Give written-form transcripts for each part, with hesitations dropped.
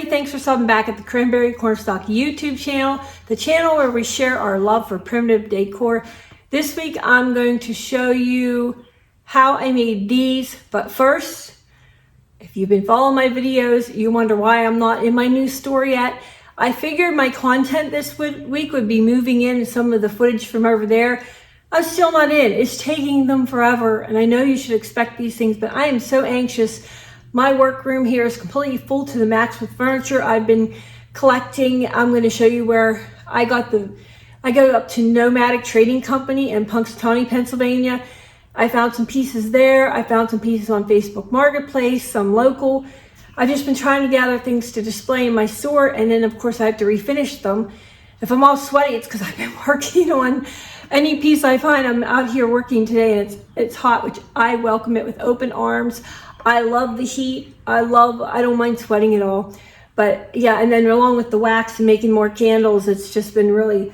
everybody, thanks for stopping back at the Cranberry Cornstalk YouTube channel, the channel where we share our love for primitive decor. This week I'm going to show you how I made these, but first, if you've been following my videos, you wonder why I'm not in my new store yet. I figured my content this week would be moving in some of the footage from over there. I'm still not in. It's taking them forever, and I know you should expect these things, but I am so anxious. My workroom here is completely full to the max with furniture I've been collecting. I'm going to show you where I go up to Nomadic Trading Company in Punxsutawney, Pennsylvania. I found some pieces there. I found some pieces on Facebook Marketplace, some local. I've just been trying to gather things to display in my store, and then of course I have to refinish them. If I'm all sweaty, it's because I've been working on any piece I find. I'm out here working today, and it's hot, which I welcome it with open arms. I love the heat. I don't mind sweating at all. But yeah, and then along with the wax and making more candles, it's just been really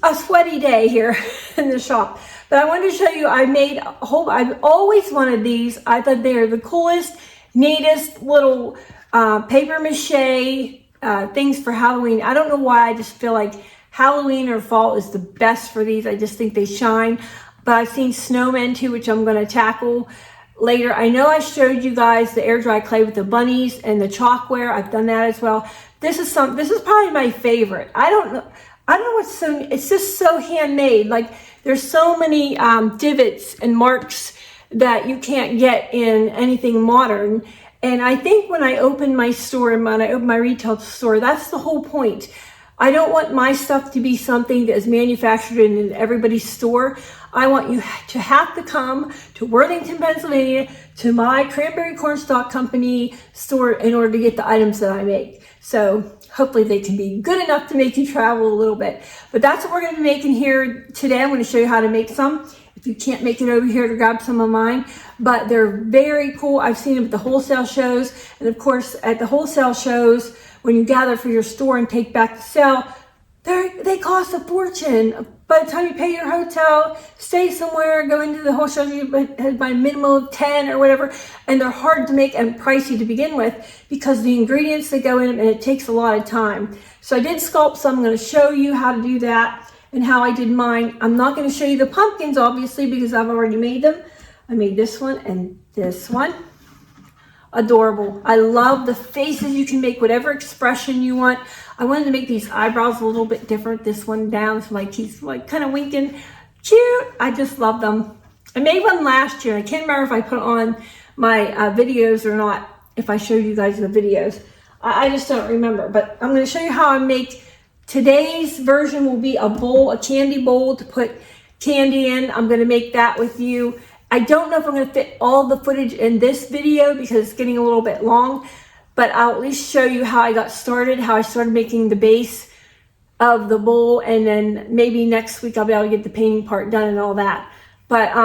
a sweaty day here in the shop. But I wanted to show you, I've always wanted these. I thought they are the coolest, neatest little paper mache things for Halloween. I don't know why, I just feel like Halloween or fall is the best for these. I just think they shine. But I've seen snowmen too, which I'm going to tackle later. I know I showed you guys the air dry clay with the bunnies and the chalkware. I've done that as well. This is probably my favorite. I don't know what's it's just so handmade. Like, there's so many divots and marks that you can't get in anything modern. And I think when I open my store and when I open my retail store, that's the whole point. I don't want my stuff to be something that is manufactured in everybody's store. I want you to have to come to Worthington, Pennsylvania, to my Cranberry Cornstalk Company store in order to get the items that I make. So hopefully they can be good enough to make you travel a little bit. But that's what we're going to be making here today. I'm going to show you how to make some. If you can't make it over here to grab some of mine, but they're very cool. I've seen them at the wholesale shows. And of course, at the wholesale shows, when you gather for your store and take back to sell, they cost a fortune. By the time you pay your hotel, stay somewhere, go into the wholesale, you buy a minimum of 10 or whatever, and they're hard to make and pricey to begin with because the ingredients that go in them, and it takes a lot of time. So I did sculpt some. I'm going to show you how to do that and how I did mine. I'm not going to show you the pumpkins, obviously, because I've already made them. I made this one and this one. Adorable. I love the faces. You can make whatever expression you want. I wanted to make these eyebrows a little bit different. This one down, so like he's like kind of winking. Cute. I just love them. I made one last year. I can't remember if I put on my videos or not, if I showed you guys the videos. I just don't remember. But I'm going to show you how I make. Today's version will be a bowl, a candy bowl to put candy in. I'm going to make that with you. I don't know if I'm going to fit all the footage in this video because it's getting a little bit long, but I'll at least show you how I got started, how I started making the base of the bowl, and then maybe next week I'll be able to get the painting part done and all that. But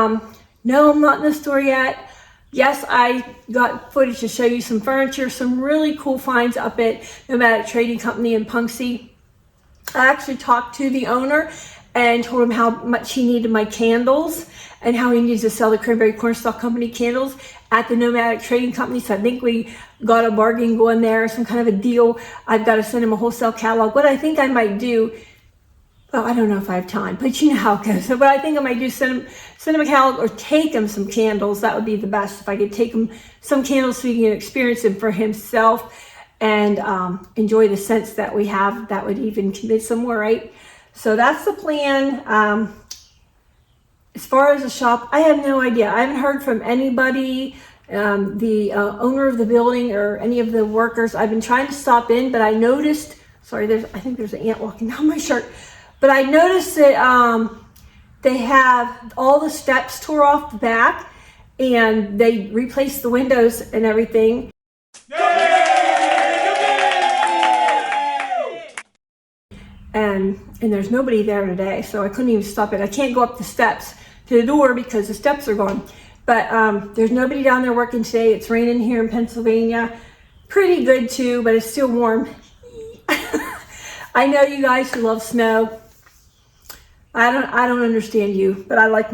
no, I'm not in the store yet. Yes, I got footage to show you some furniture, some really cool finds up at Nomadic Trading Company in Punxsutawney. I actually talked to the owner and told him how much he needed my candles and how he needs to sell the Cranberry Cornstalk Company candles at the Nomadic Trading Company. So I think we got a bargain going there, some kind of a deal. I've got to send him a wholesale catalog. What I think I might do, well, I don't know if I have time, but you know how it goes. So what I think I might do, send him a catalog or take him some candles. That would be the best. If I could take him some candles so he can experience them for himself and enjoy the scents that we have. That would even convince him more, right? So that's the plan. As far as the shop, I have no idea. I haven't heard from anybody, the owner of the building or any of the workers. I've been trying to stop in, but I noticed, sorry, I think there's an ant walking down my shirt. But I noticed that they have all the steps tore off the back and they replaced the windows and everything. And there's nobody there today, so I couldn't even stop it. I can't go up the steps to the door because the steps are gone. But there's nobody down there working today. It's raining here in Pennsylvania. Pretty good too, but it's still warm. I know you guys who love snow. I don't understand you, but I like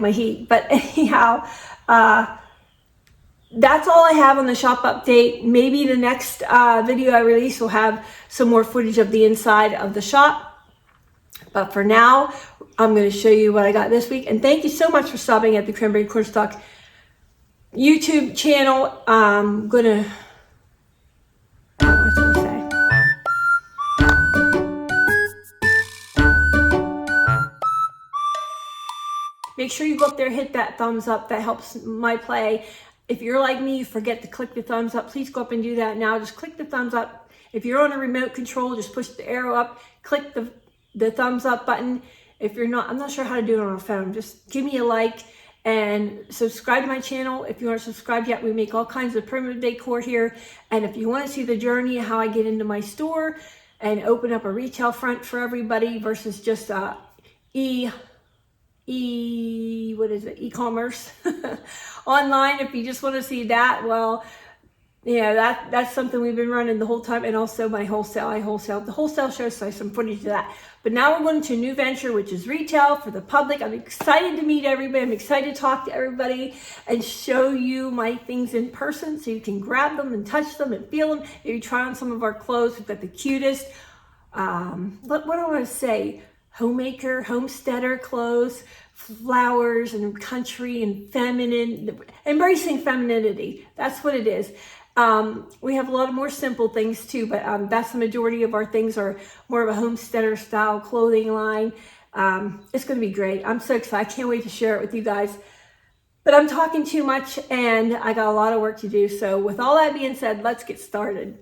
my heat. But anyhow, that's all I have on the shop update. Maybe the next video I release will have some more footage of the inside of the shop. But for now, I'm going to show you what I got this week. And thank you so much for stopping at the Cranberry Cornstalk YouTube channel. I'm going to... I don't know what I was going to say. Make sure you go up there, hit that thumbs up. That helps my play. If you're like me, you forget to click the thumbs up. Please go up and do that now. Just click the thumbs up. If you're on a remote control, just push the arrow up, click the thumbs up button. If you're not, I'm not sure how to do it on a phone. Just give me a like and subscribe to my channel. If you aren't subscribed yet, we make all kinds of primitive decor here. And if you want to see the journey, how I get into my store and open up a retail front for everybody versus just e-commerce online. If you just want to see that, well, yeah, that's something we've been running the whole time. And also my wholesale. The wholesale shows some footage of that. But now we're going to a new venture, which is retail for the public. I'm excited to meet everybody. I'm excited to talk to everybody and show you my things in person so you can grab them and touch them and feel them. Maybe try on some of our clothes. We've got the cutest, what do I want to say? Homemaker, homesteader clothes, flowers and country and feminine, embracing femininity. That's what it is. We have a lot of more simple things too, but that's the majority of our things are more of a homesteader style clothing line. It's going to be great. I'm so excited. I can't wait to share it with you guys. But I'm talking too much and I got a lot of work to do. So with all that being said, let's get started.